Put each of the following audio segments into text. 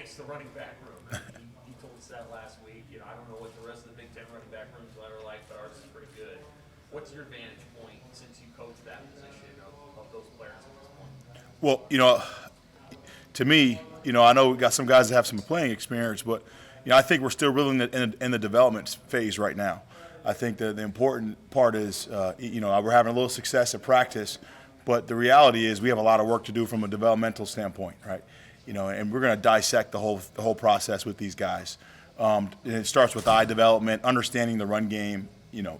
likes the running back room. He told us that last week. I don't know what the rest of the Big Ten running back rooms are like, but ours is pretty good. What's your vantage point since you coach that position of those players at this point? Well, to me, I know we got some guys that have some playing experience, but I think we're still really in the development phase right now. I think that the important part is, we're having a little success at practice, but the reality is we have a lot of work to do from a developmental standpoint, right? And we're going to dissect the whole process with these guys. And it starts with eye development, understanding the run game,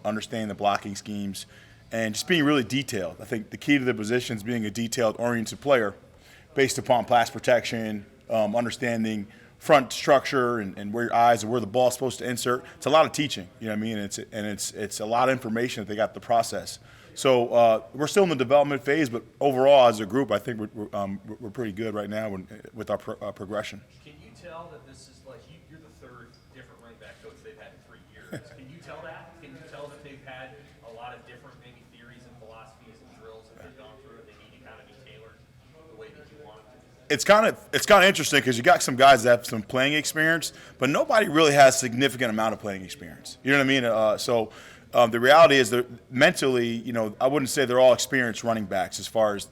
understanding the blocking schemes, and just being really detailed. I think the key to the position is being a detailed, oriented player based upon pass protection, understanding front structure and where your eyes and where the ball's supposed to insert. It's a lot of teaching, what I mean? It's a lot of information that they got to process. So we're still in the development phase, but overall as a group, I think we're pretty good right now with our progression. Can you tell that this is like you're the third different running back coach they've had in 3 years? Can you tell that? Can you tell that they've had a lot of different maybe theories and philosophies and drills that they've gone through, and they need to kind of be tailored the way that you want them to? It's kind of interesting because you got some guys that have some playing experience, but nobody really has significant amount of playing experience. You know what I mean? The reality is that mentally, I wouldn't say they're all experienced running backs as far as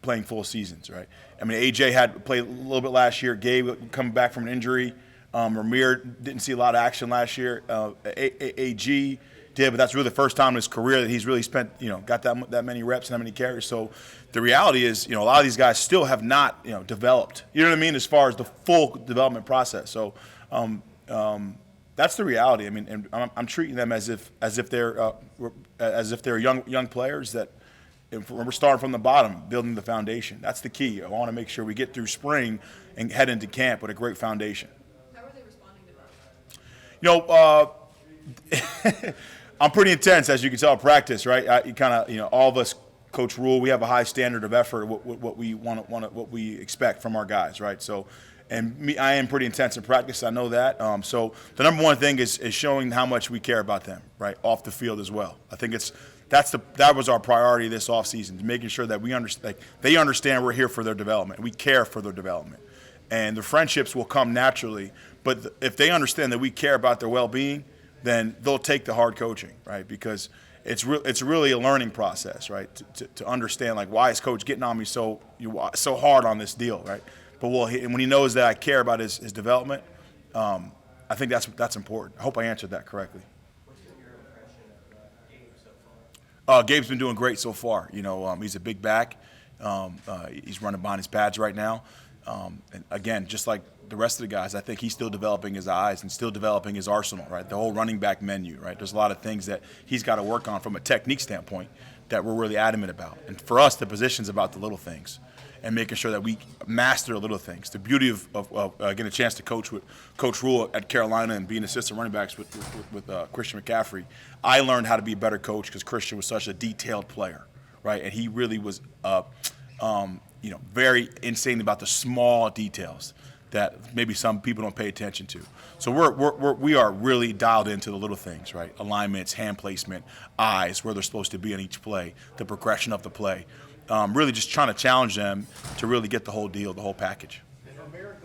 playing full seasons, right? I mean, AJ had played a little bit last year. Gabe coming back from an injury. Ramir didn't see a lot of action last year. AG did, but that's really the first time in his career that he's really spent, got that many reps and that many carries. So the reality is, a lot of these guys still have not, developed. You know what I mean? As far as the full development process. So that's the reality. I mean, and I'm treating them as if they're young players that we're starting from the bottom, building the foundation. That's the key. I want to make sure we get through spring and head into camp with a great foundation. How are they responding to that? I'm pretty intense, as you can tell, at practice, right? All of us, Coach Rule, we have a high standard of effort, what we what we expect from our guys, right? So, I am pretty intense in practice. I know that. So the number one thing is showing how much we care about them, right, off the field as well. I think that was our priority this offseason, making sure that they understand we're here for their development. We care for their development, and the friendships will come naturally. But if they understand that we care about their well-being, then they'll take the hard coaching, right? Because it's really a learning process, right? To understand why is coach getting on me so hard on this deal, right? But when he knows that I care about his development, I think that's important. I hope I answered that correctly. What's your impression of Gabe so far? Gabe's been doing great so far. He's a big back. He's running behind his pads right now. And again, just like the rest of the guys, I think he's still developing his eyes and still developing his arsenal, right? The whole running back menu, right? There's a lot of things that he's got to work on from a technique standpoint that we're really adamant about. And for us, the position's about the little things and making sure that we master the little things. The beauty of getting a chance to coach with Coach Rule at Carolina and being assistant running backs with Christian McCaffrey, I learned how to be a better coach because Christian was such a detailed player, right? And he really was very insane about the small details that maybe some people don't pay attention to. So we are really dialed into the little things, right? Alignments, hand placement, eyes, where they're supposed to be in each play, the progression of the play. Really just trying to challenge them to really get the whole deal, the whole package. Is Ramir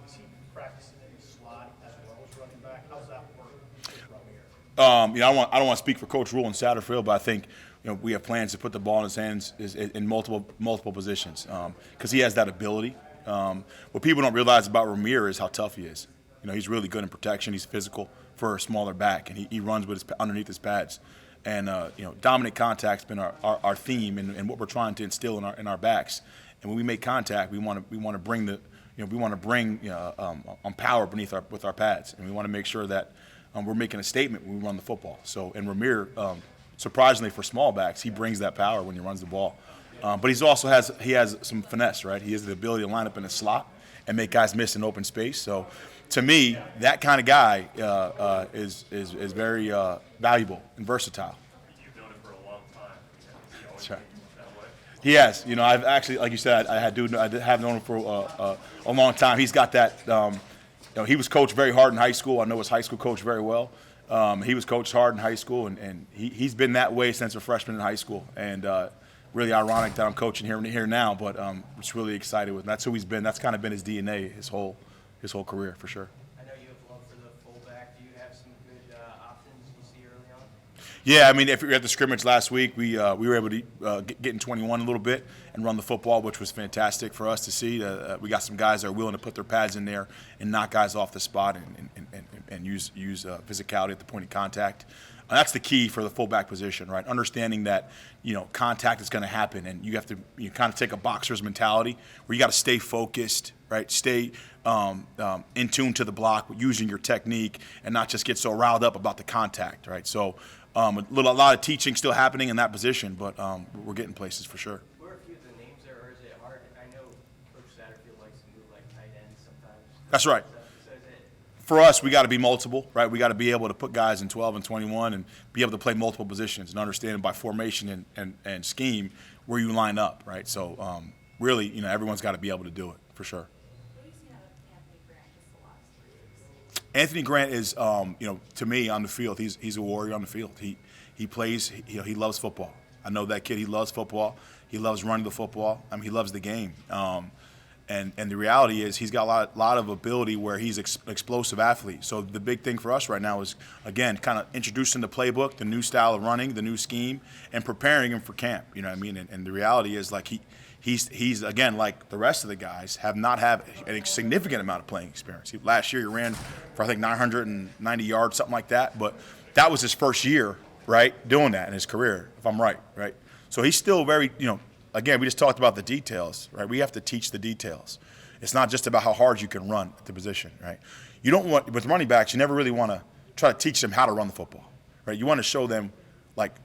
is he practicing in the slot as well as running back? How's that work with Ramir? I don't want to speak for Coach Rule in Satterfield, but I think we have plans to put the ball in his hands in multiple positions because he has that ability. What people don't realize about Ramir is how tough he is. He's really good in protection. He's physical for a smaller back, and he runs with underneath his pads. And dominant contact's been our theme and what we're trying to instill in our backs. And when we make contact, we want to bring power with our pads, and we want to make sure that we're making a statement when we run the football. So, and Ramir, surprisingly for small backs, he brings that power when he runs the ball. But he has some finesse, right? He has the ability to line up in a slot and make guys miss in open space. So, to me, that kind of guy is very valuable and versatile. You've known him for a long time. That's right. He has. I've actually, like you said, I have known him for a long time. He's got that. He was coached very hard in high school. I know his high school coach very well. He was coached hard in high school, and he's been that way since a freshman in high school. And really ironic that I'm coaching here now, but just really excited with. That's who he's been. That's kind of been his DNA his whole career for sure. I know you have love for the fullback. Do you have some good options you see early on? Yeah, I mean, if we were at the scrimmage last week, we were able to get in 21 a little bit and run the football, which was fantastic for us to see. We got some guys that are willing to put their pads in there and knock guys off the spot and use physicality at the point of contact. That's the key for the fullback position, right? Understanding that, contact is going to happen, and you have to kind of take a boxer's mentality where you got to stay focused, right? Stay in tune to the block, using your technique, and not just get so riled up about the contact, right? So a lot of teaching still happening in that position, but we're getting places for sure. Who are a few of the names there, or is it hard? I know Coach Satterfield likes to move like tight ends sometimes. That's right. So is it For us, we got to be multiple, right? We got to be able to put guys in 12 and 21 and be able to play multiple positions and understand by formation and scheme where you line up, right? So really, everyone's got to be able to do it for sure. What do you see out of Anthony Grant just the last 3 weeks? Anthony Grant is, to me on the field, he's a warrior on the field. He plays, he loves football. I know that kid. He loves football. He loves running the football. I mean, he loves the game. And the reality is he's got a lot of ability where he's an explosive athlete. So the big thing for us right now is, again, kind of introducing the playbook, the new style of running, the new scheme, and preparing him for camp. You know what I mean? And the reality is, like, he's again, like the rest of the guys, have not had a significant amount of playing experience. Last year he ran for, I think, 990 yards, something like that. But that was his first year, right, doing that in his career, if I'm right? So he's still very, again, we just talked about the details, right? We have to teach the details. It's not just about how hard you can run at the position, right? You don't want, with running backs, you never really want to try to teach them how to run the football, right? You want to show them, like,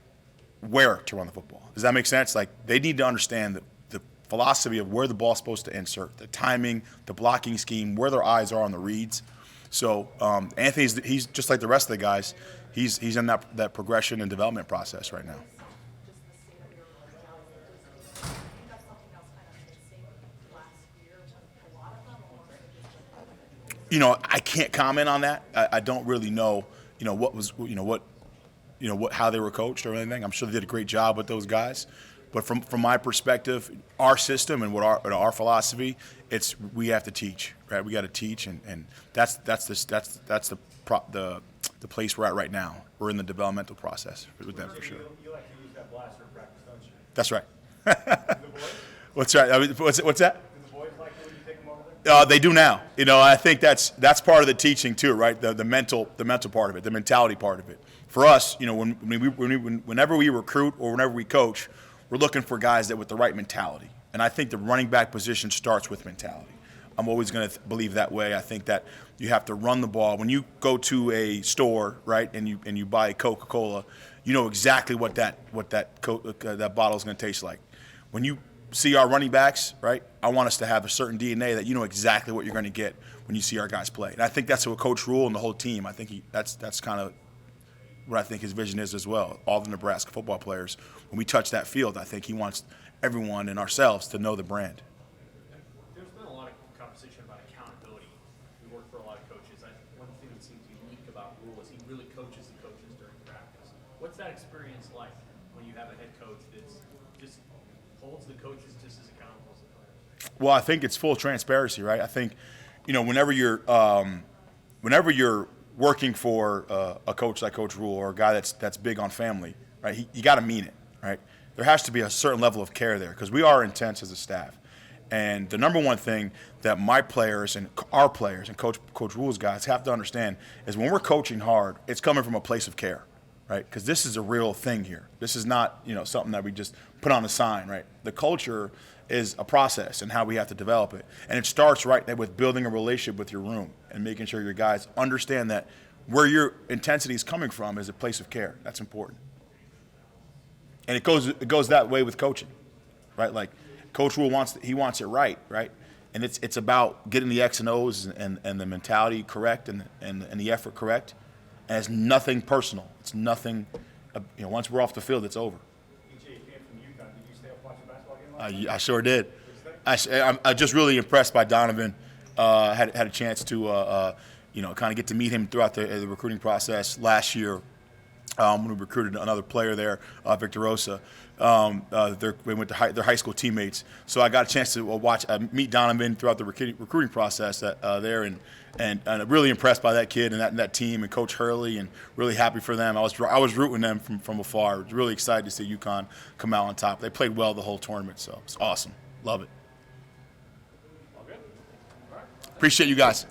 where to run the football. Does that make sense? Like, they need to understand the philosophy of where the ball's supposed to insert, the timing, the blocking scheme, where their eyes are on the reads. So he's just like the rest of the guys. He's in that progression and development process right now. Just the state of your mentality. Do you think that's something else kind of missing last year with a lot of them, or I can't comment on that. I don't really know, how they were coached or anything. I'm sure they did a great job with those guys. But from my perspective, our system and what our philosophy, we have to teach, right? We got to teach, and that's the place we're at right now. We're in the developmental process with them for sure. You like to use that blaster in practice, don't you? That's right. The boys? What's right? I mean, what's that? Do the boys like it when you take them over there? They do now. I think that's part of the teaching too, right? The mental part of it, the mentality part of it. For us, whenever we recruit or whenever we coach, we're looking for guys that with the right mentality. And I think the running back position starts with mentality. I'm always going to believe that way. I think that you have to run the ball. When you go to a store, right, and you buy Coca-Cola, you know exactly what that bottle is going to taste like. When you see our running backs, right, I want us to have a certain DNA that you know exactly what you're going to get when you see our guys play. And I think that's what Coach Rule and the whole team, I think that's kind of what I think his vision is as well. All the Nebraska football players, when we touch that field, I think he wants everyone and ourselves to know the brand. There's been a lot of conversation about accountability. We work for a lot of coaches. One thing that seems unique about Rule is he really coaches the coaches during practice. What's that experience like when you have a head coach that's just holds the coaches just as accountable as the players? Well, I think it's full transparency, right? I think, whenever you're working for a coach like Coach Rule or a guy that's big on family, right? You got to mean it, right? There has to be a certain level of care there because we are intense as a staff. And the number one thing that my players and our players and Coach Rule's guys have to understand is when we're coaching hard, it's coming from a place of care, right? Because this is a real thing here. This is not, something that we just put on a sign, right? The culture is a process and how we have to develop it. And it starts right there with building a relationship with your room and making sure your guys understand that where your intensity is coming from is a place of care. That's important. And it goes that way with coaching, right? Like Coach Rule wants it right? And it's about getting the X and O's and the mentality correct and the effort correct. And it's nothing personal. It's nothing. Once we're off the field, it's over. EJ, you came from UConn. Did you stay up watching basketball game last night? I sure did. I'm just really impressed by Donovan. Had a chance to kind of get to meet him throughout the recruiting process last year. when we recruited another player there, Victor Rosa. We went to their high school teammates. So I got a chance to meet Donovan throughout the recruiting process there, and really impressed by that kid and that team and Coach Hurley, and really happy for them. I was rooting them from afar. Really excited to see UConn come out on top. They played well the whole tournament, so it's awesome. Love it. All good? All right. Appreciate you guys.